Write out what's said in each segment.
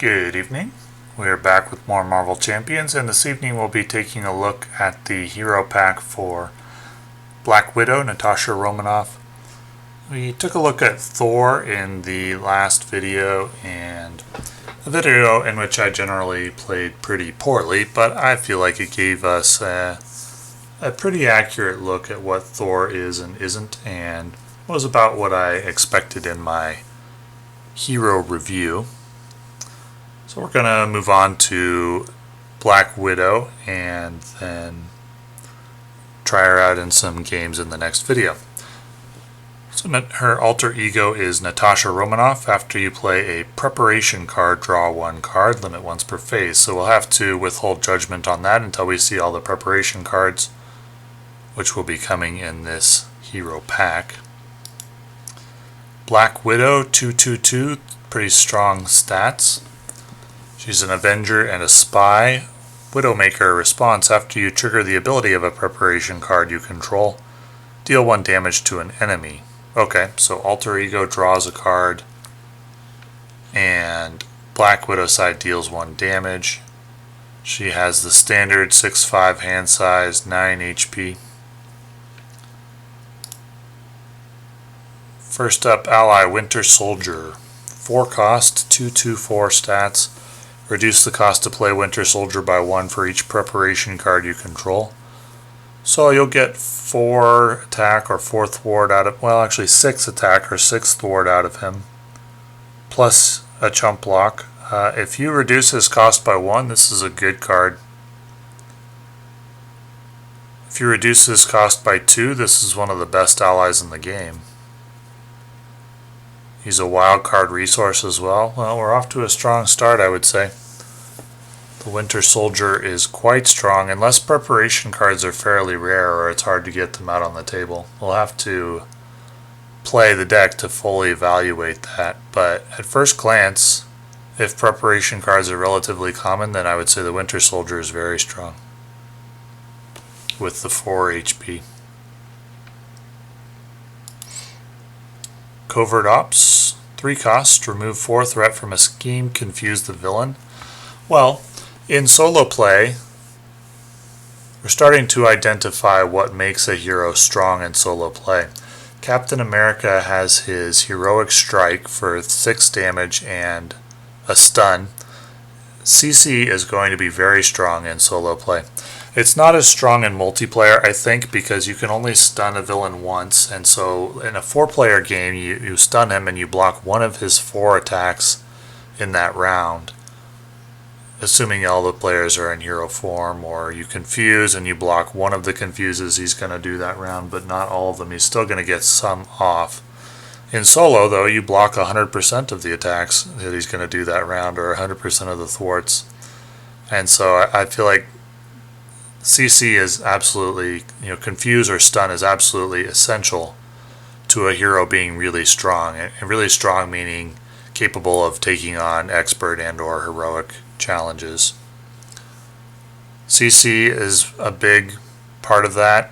Good evening. We're back with more Marvel Champions, and this evening we'll be taking a look at the hero pack for Black Widow, Natasha Romanoff. We took a look at Thor in the last video, and a video in which I generally played pretty poorly, but I feel like it gave us a pretty accurate look at what Thor is and isn't, and was about what I expected in my hero review. So we're going to move on to Black Widow and then try her out in some games in the next video. So her alter ego is Natasha Romanoff. After you play a preparation card, draw one card, limit once per phase. So we'll have to withhold judgment on that until we see all the preparation cards, which will be coming in this hero pack. Black Widow 222, pretty strong stats. She's an Avenger and a Spy. Widowmaker response: after you trigger the ability of a preparation card you control, deal 1 damage to an enemy. Okay, so alter ego draws a card, and Black Widow side deals 1 damage. She has the standard 6'5" hand size, 9 HP. First up, Ally Winter Soldier. 4 cost, 2/2/4 stats. Reduce the cost to play Winter Soldier by 1 for each preparation card you control. So you'll get 4 attack or 4 thwart out of, well, actually 6 attack or 6 thwart out of him, plus a chump block. If you reduce his cost by 1, this is a good card. If you reduce his cost by 2, this is one of the best allies in the game. He's a wild card resource as well. Well, we're off to a strong start, I would say. The Winter Soldier is quite strong, unless preparation cards are fairly rare or it's hard to get them out on the table. We'll have to play the deck to fully evaluate that, but at first glance, if preparation cards are relatively common, then I would say the Winter Soldier is very strong with the 4 HP. Covert Ops, 3 costs, remove 4 threat from a scheme, confuse the villain. Well, in solo play, we're starting to identify what makes a hero strong in solo play. Captain America has his heroic strike for 6 damage and a stun. CC is going to be very strong in solo play. It's not as strong in multiplayer, I think, because you can only stun a villain once, and so in a 4-player game, you stun him and you block one of his 4 attacks in that round, assuming all the players are in hero form, or you confuse and you block one of the confuses he's going to do that round, but not all of them. He's still going to get some off. In solo, though, you block 100% of the attacks that he's going to do that round, or 100% of the thwarts. And so I feel like CC is absolutely, confuse or stun is absolutely essential to a hero being really strong. And really strong meaning capable of taking on expert and or heroic challenges. CC is a big part of that.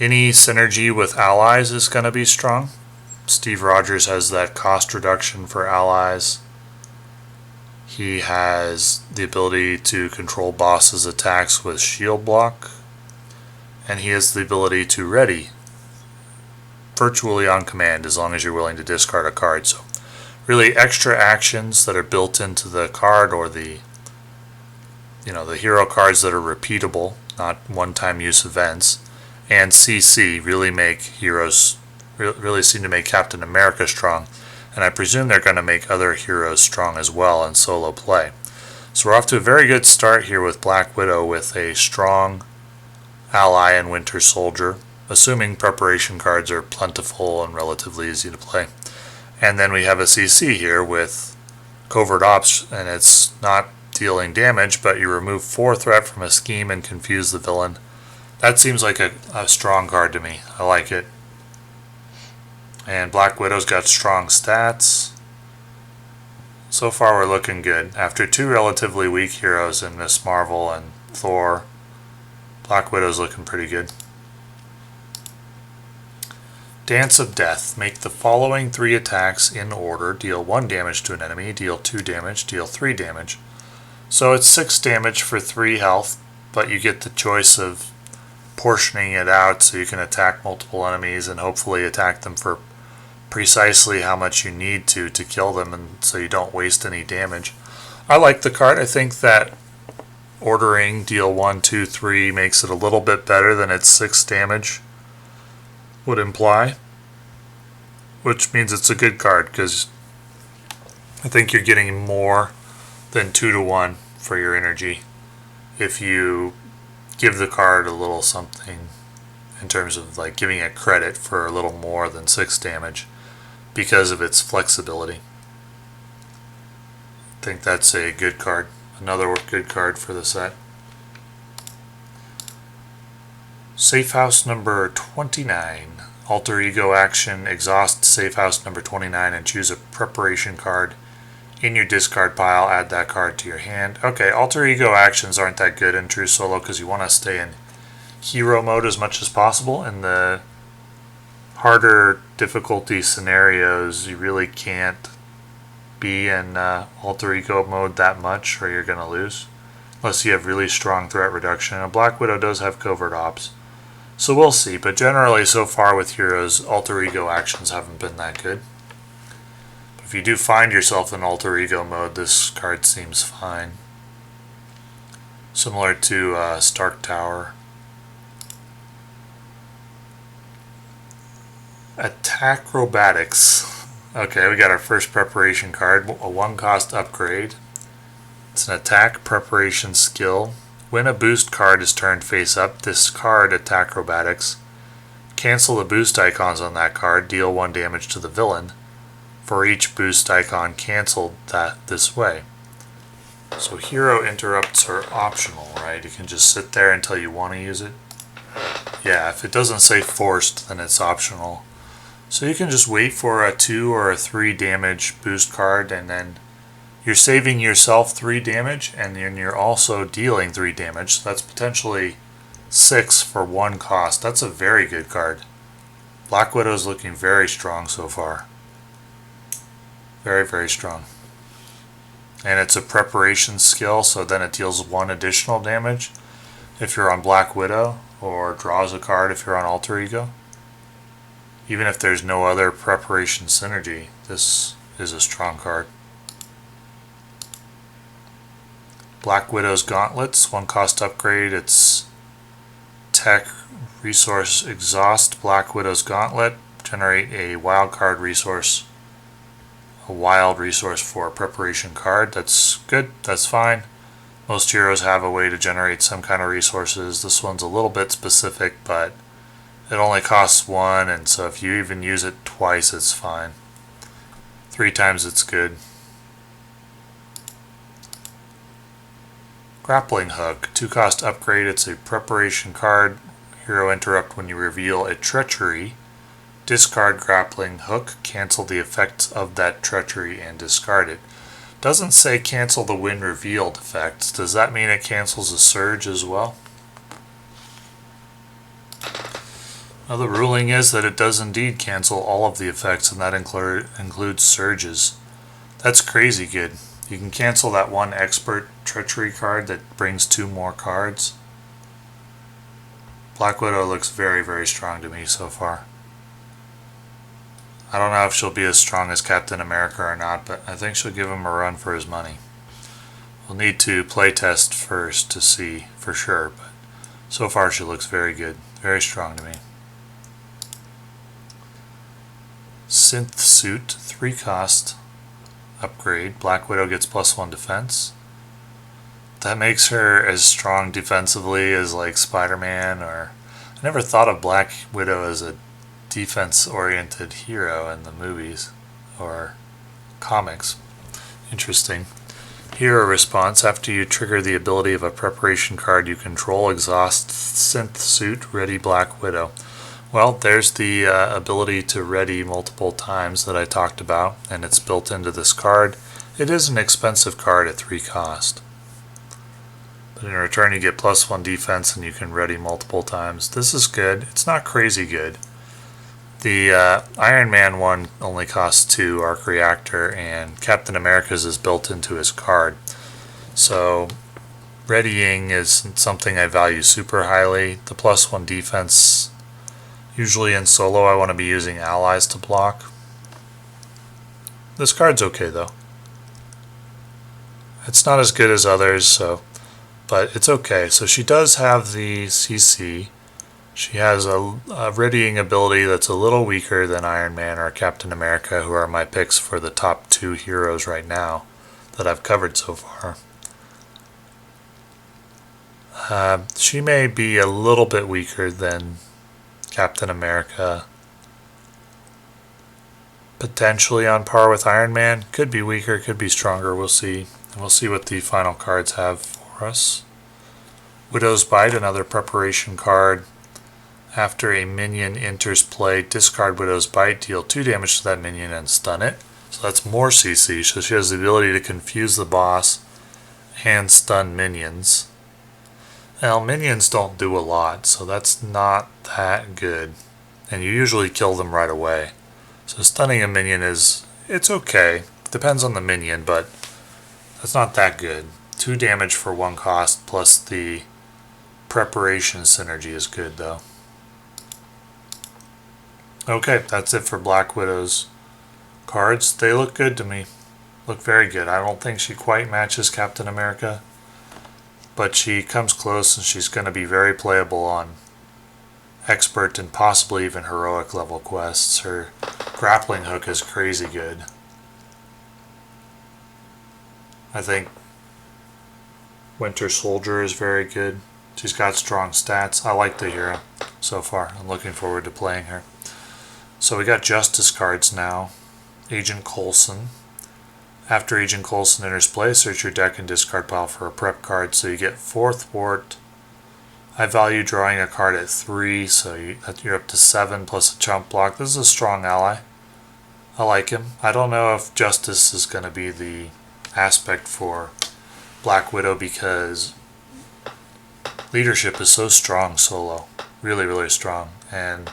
Any synergy with allies is going to be strong. Steve Rogers has that cost reduction for allies. He has the ability to control bosses' attacks with shield block. And he has the ability to ready virtually on command as long as you're willing to discard a card. So really extra actions that are built into the card, or the hero cards that are repeatable, not one-time use events, and CC really make heroes, really seem to make Captain America strong, and I presume they're going to make other heroes strong as well in solo play. So we're off to a very good start here with Black Widow, with a strong ally in Winter Soldier, assuming preparation cards are plentiful and relatively easy to play. And then we have a CC here with Covert Ops, and it's not dealing damage, but you remove 4 threat from a scheme and confuse the villain. That seems like a strong card to me. I like it. And Black Widow's got strong stats. So far we're looking good. After 2 relatively weak heroes in Miss Marvel and Thor, Black Widow's looking pretty good. Dance of Death. Make the following 3 attacks in order. Deal 1 damage to an enemy, deal 2 damage, deal 3 damage. So it's 6 damage for 3 health, but you get the choice of portioning it out so you can attack multiple enemies and hopefully attack them for precisely how much you need to kill them, and so you don't waste any damage. I like the card. I think that ordering deal 1, 2, 3 makes it a little bit better than its 6 damage would imply, which means it's a good card because I think you're getting more than 2 to 1 for your energy if you give the card a little something in terms of like giving it credit for a little more than 6 damage because of its flexibility. I think that's a good card. Another good card for the set. Safe House number 29. Alter Ego action. Exhaust Safe House number 29 and choose a preparation card in your discard pile. Add that card to your hand. Okay, Alter Ego actions aren't that good in True Solo because you want to stay in hero mode as much as possible. In the harder difficulty scenarios, you really can't be in Alter Ego mode that much or you're going to lose. Unless you have really strong threat reduction. And Black Widow does have covert ops. So we'll see, but generally so far with heroes, Alter Ego actions haven't been that good. If you do find yourself in Alter Ego mode, this card seems fine. Similar to Stark Tower. Attack-Robatics. Okay, we got our first preparation card, a 1-cost upgrade. It's an attack preparation skill. When a boost card is turned face up, this card, Attack-Robatics, cancel the boost icons on that card, deal 1 damage to the villain for each boost icon canceled this way. So hero interrupts are optional, right? You can just sit there until you want to use it. Yeah, if it doesn't say forced, then it's optional. So you can just wait for a 2 or a 3 damage boost card, and then you're saving yourself 3 damage, and then you're also dealing 3 damage. So that's potentially 6 for 1 cost. That's a very good card. Black Widow's looking very strong so far. Very, very strong. And it's a preparation skill, so then it deals 1 additional damage if you're on Black Widow, or draws a card if you're on Alter Ego. Even if there's no other preparation synergy, this is a strong card. Black Widow's Gauntlets, 1-cost upgrade. It's Tech Resource Exhaust Black Widow's Gauntlet. Generate a wild card resource. A wild resource for a preparation card. That's good, that's fine. Most heroes have a way to generate some kind of resources. This one's a little bit specific, but it only costs 1, and so if you even use it twice, it's fine. 3 times it's good. Grappling Hook, 2-cost upgrade. It's a preparation card. Hero interrupt when you reveal a treachery. Discard Grappling Hook, cancel the effects of that treachery and discard it. Doesn't say cancel the when revealed effects. Does that mean it cancels a surge as well? Well, the ruling is that it does indeed cancel all of the effects, and that includes surges. That's crazy good. You can cancel that 1 expert treachery card that brings 2 more cards. Black Widow looks very, very strong to me so far. I don't know if she'll be as strong as Captain America or not, but I think she'll give him a run for his money. We'll need to playtest first to see for sure, but so far she looks very good. Very strong to me. Synth Suit, 3-cost upgrade. Black Widow gets +1 defense. That makes her as strong defensively as like Spider-Man, or I never thought of Black Widow as a defense-oriented hero in the movies or comics. Interesting. Hero response. After you trigger the ability of a preparation card you control, exhaust Synth Suit, ready Black Widow. Well, there's the ability to ready multiple times that I talked about, and it's built into this card. It is an expensive card at 3 cost. But in return you get +1 defense and you can ready multiple times. This is good. It's not crazy good. The Iron Man one only costs 2 arc reactor, and Captain America's is built into his card. So readying is something I value super highly. The +1 defense, usually in solo I want to be using allies to block. This card's okay though. It's not as good as others, but it's okay. So she does have the CC. She has a readying ability that's a little weaker than Iron Man or Captain America, who are my picks for the top 2 heroes right now that I've covered so far. She may be a little bit weaker than Captain America. Potentially on par with Iron Man. Could be weaker, could be stronger. We'll see. And we'll see what the final cards have for us. Widow's Bite, another preparation card. After a minion enters play, discard Widow's Bite, deal 2 damage to that minion and stun it. So that's more CC. So she has the ability to confuse the boss and stun minions. Now, minions don't do a lot, so that's not that good. And you usually kill them right away. So stunning a minion it's okay. Depends on the minion, but that's not that good. 2 damage for 1 cost, plus the preparation synergy is good though. Okay, that's it for Black Widow's cards. They look good to me. Look very good. I don't think she quite matches Captain America, but she comes close, and she's going to be very playable on expert and possibly even heroic level quests. Her grappling hook is crazy good. I think Winter Soldier is very good. She's got strong stats. I like the hero so far. I'm looking forward to playing her. So we got Justice cards now. Agent Coulson. After Agent Coulson enters play, search your deck and discard pile for a prep card. So you get 4 thwart. I value drawing a card at 3, so you're up to 7 plus a chump block. This is a strong ally. I like him. I don't know if Justice is going to be the aspect for Black Widow, because leadership is so strong solo. Really, really strong. And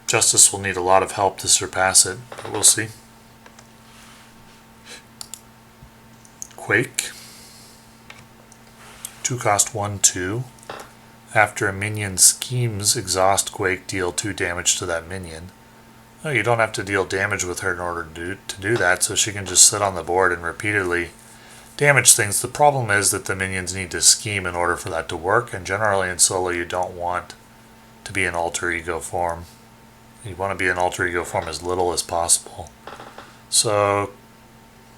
Justice will need a lot of help to surpass it, but we'll see. Quake. 2 cost 1/2. After a minion schemes exhaust Quake, deal 2 damage to that minion. No, you don't have to deal damage with her in order to do that, so she can just sit on the board and repeatedly damage things. The problem is that the minions need to scheme in order for that to work, and generally in solo you don't want to be in alter ego form. You want to be in alter ego form as little as possible. So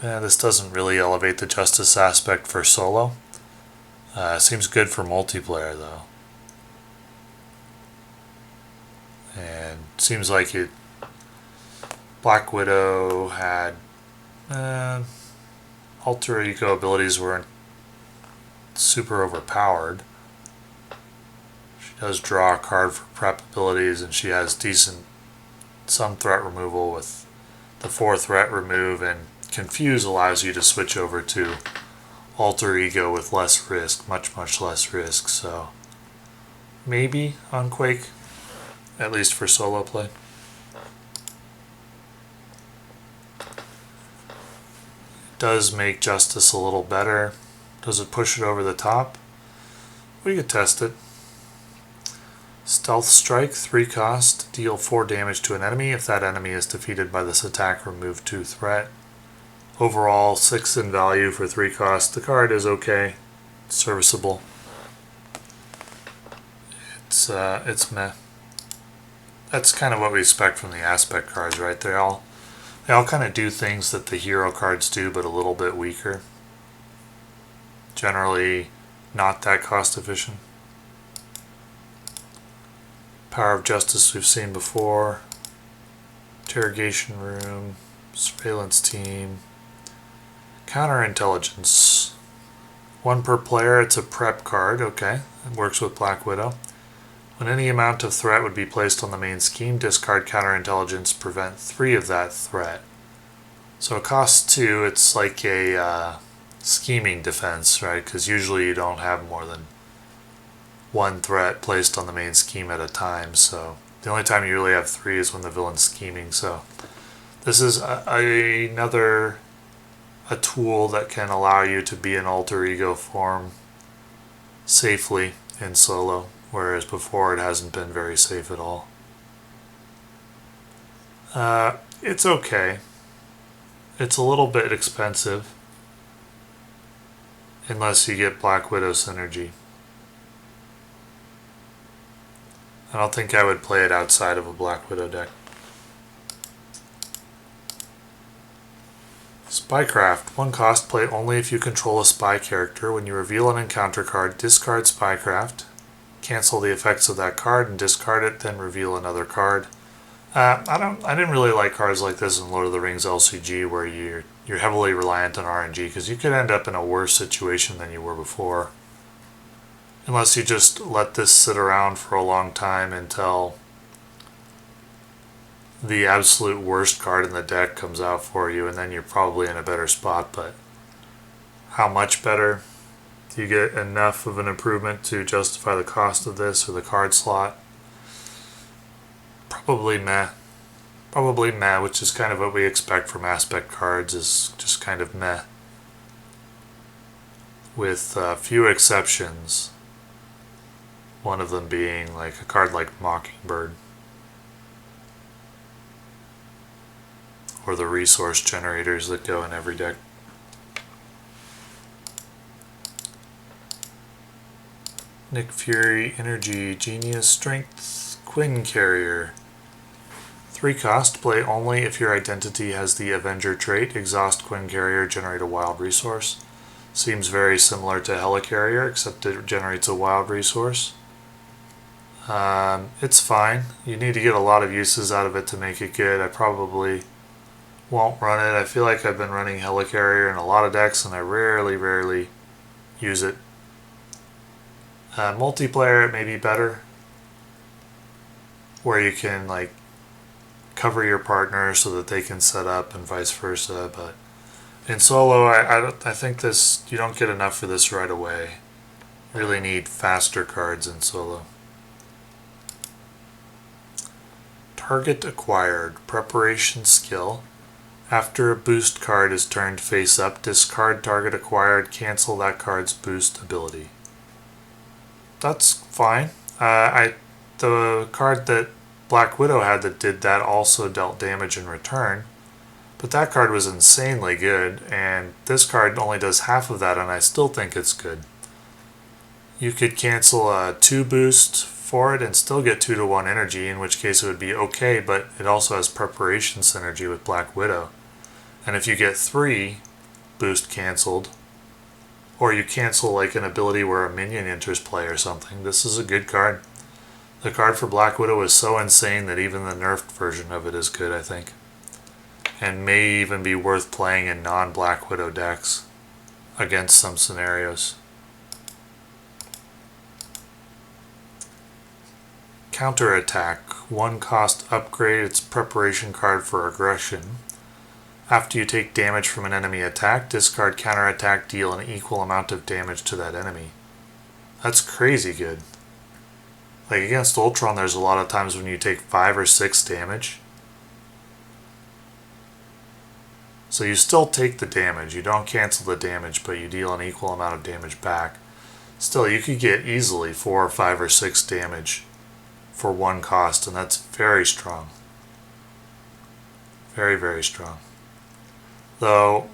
this doesn't really elevate the Justice aspect for solo. Seems good for multiplayer though. And seems like Black Widow had alter ego abilities weren't super overpowered. She does draw a card for prep abilities, and she has some threat removal with the 4 threat remove, and confuse allows you to switch over to alter ego with less risk, much less risk. So maybe on Quake, at least for solo play. It does make Justice a little better. Does it push it over the top? We could test it. Stealth Strike, 3 cost, deal 4 damage to an enemy. If that enemy is defeated by this attack, remove 2 threat. Overall, 6 in value for 3 cost. The card is okay. It's serviceable. It's meh. That's kind of what we expect from the aspect cards, right? They all kind of do things that the hero cards do, but a little bit weaker. Generally not that cost efficient. Power of Justice we've seen before. Interrogation Room. Surveillance Team. Counterintelligence. 1 per player. It's a prep card. Okay. It works with Black Widow. When any amount of threat would be placed on the main scheme, discard counterintelligence, prevent 3 of that threat. So it costs 2. It's like a scheming defense, right? Because usually you don't have more than 1 threat placed on the main scheme at a time. So The only time you really have 3 is when the villain's scheming, so this is another tool that can allow you to be an alter ego form safely in solo, whereas before it hasn't been very safe at all. It's okay. It's a little bit expensive, unless you get Black Widow synergy. I don't think I would play it outside of a Black Widow deck. Spycraft. 1 cost, play only if you control a spy character. When you reveal an encounter card, discard Spycraft. Cancel the effects of that card and discard it, then reveal another card. I didn't really like cards like this in Lord of the Rings LCG, where you're heavily reliant on RNG, because you could end up in a worse situation than you were before. Unless you just let this sit around for a long time until the absolute worst card in the deck comes out for you, and then you're probably in a better spot. But how much better? Do you get enough of an improvement to justify the cost of this or the card slot? Probably meh. Probably meh, which is kind of what we expect from aspect cards, is just kind of meh. With few exceptions. One of them being like a card like Mockingbird. Or the resource generators that go in every deck. Nick Fury, Energy, Genius, Strength, Quinn Carrier. 3 cost, play only if your identity has the Avenger trait. Exhaust Quinn Carrier, generate a wild resource. Seems very similar to Helicarrier, except it generates a wild resource. It's fine. You need to get a lot of uses out of it to make it good. I probably won't run it. I feel like I've been running Helicarrier in a lot of decks, and I rarely use it. Multiplayer, it may be better, where you can like cover your partner so that they can set up and vice versa. But in solo, I think this, you don't get enough for this right away. You really need faster cards in solo. Target acquired. Preparation skill. After a boost card is turned face up, discard target acquired, cancel that card's boost ability. That's fine. The card that Black Widow had that did that also dealt damage in return, but that card was insanely good, and this card only does half of that, and I still think it's good. You could cancel a 2 boost for it and still get 2-to-1 energy, in which case it would be okay, but it also has preparation synergy with Black Widow. And if you get 3 boost canceled, or you cancel like an ability where a minion enters play or something, this is a good card. The card for Black Widow is so insane that even the nerfed version of it is good, I think. And may even be worth playing in non-Black Widow decks against some scenarios. Counterattack. 1 cost, upgrade its preparation card for aggression. After you take damage from an enemy attack, discard counterattack, deal an equal amount of damage to that enemy. That's crazy good. Like against Ultron, there's a lot of times when you take 5 or 6 damage. So you still take the damage. You don't cancel the damage, but you deal an equal amount of damage back. Still, you could get easily 4 or 5 or 6 damage for 1 cost, and that's very strong. Very strong. Though,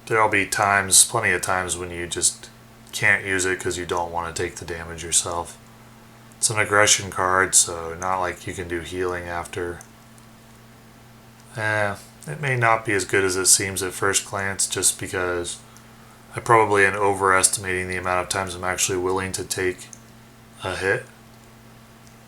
there'll be times, plenty of times, when you just can't use it because you don't want to take the damage yourself. It's an aggression card, so not like you can do healing after. It may not be as good as it seems at first glance, just because I probably am overestimating the amount of times I'm actually willing to take a hit.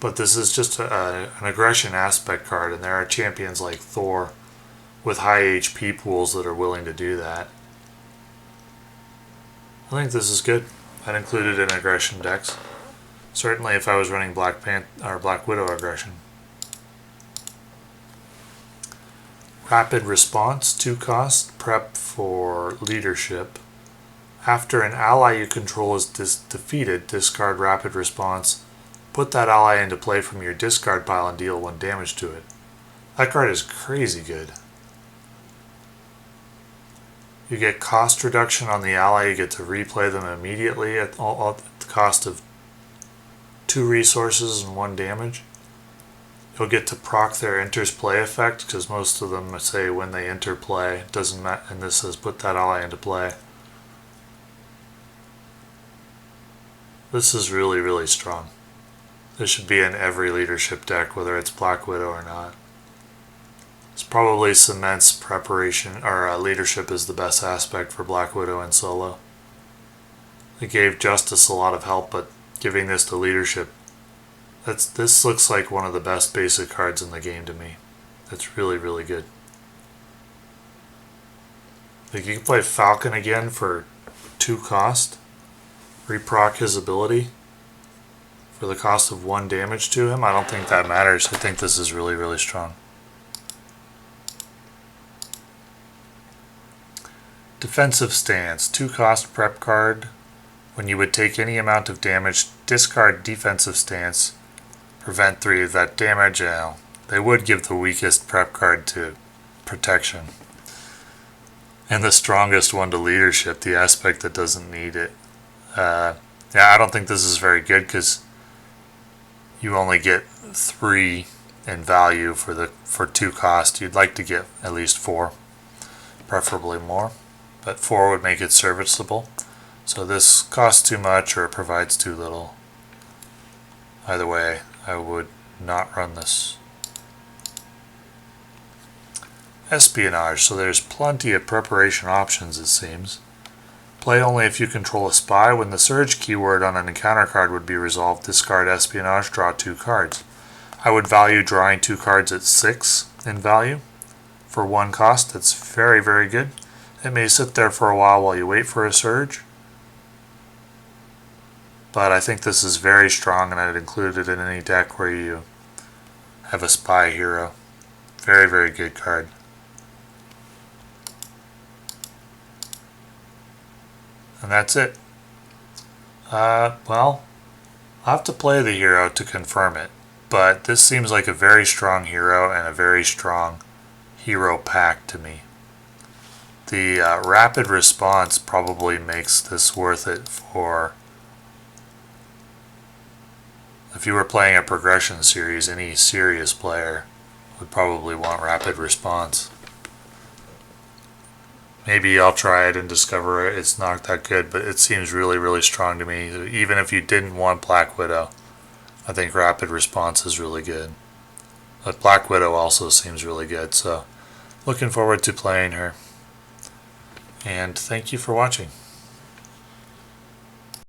But this is just an aggression aspect card, and there are champions like Thor with high HP pools that are willing to do that. I think this is good. I'd include it in aggression decks. Certainly if I was running Black Widow aggression. Rapid response, 2 cost, prep for leadership. After an ally you control is defeated, discard rapid response, put that ally into play from your discard pile and deal 1 damage to it. That card is crazy good. You get cost reduction on the ally, you get to replay them immediately at the cost of 2 resources and 1 damage. You'll get to proc their enters play effect, because most of them say when they enter play, doesn't matter, and this says put that ally into play. This is really, really strong. This should be in every leadership deck, whether it's Black Widow or not. This probably cements preparation, or leadership is the best aspect for Black Widow in solo. It gave Justice a lot of help, but giving this to leadership, this looks like one of the best basic cards in the game to me. It's really, really good. Like, you can play Falcon again for 2 cost, reproc his ability for the cost of 1 damage to him. I don't think that matters. I think this is really, really strong. Defensive Stance, 2 cost prep card. When you would take any amount of damage, discard Defensive Stance. Prevent 3 of that damage. They would give the weakest prep card to protection. And the strongest one to leadership, the aspect that doesn't need it. Yeah, I don't think this is very good because you only get 3 in value for 2 cost. You'd like to get at least 4, preferably more, but 4 would make it serviceable. So this costs too much or it provides too little. Either way, I would not run this. Espionage, so there's plenty of preparation options, it seems. Play only if you control a spy. When the surge keyword on an encounter card would be resolved, discard Espionage, draw 2 cards. I would value drawing 2 cards at 6 in value for 1 cost. That's very, very good. It may sit there for a while you wait for a surge, but I think this is very strong, and I'd include it in any deck where you have a spy hero. Very, very good card. And that's it. Well, I'll have to play the hero to confirm it, but this seems like a very strong hero and a very strong hero pack to me. The rapid response probably makes this worth it for, if you were playing a progression series, any serious player would probably want rapid response. Maybe I'll try it and discover it's not that good, but it seems really, really strong to me. Even if you didn't want Black Widow, I think rapid response is really good. But Black Widow also seems really good, so looking forward to playing her. And thank you for watching.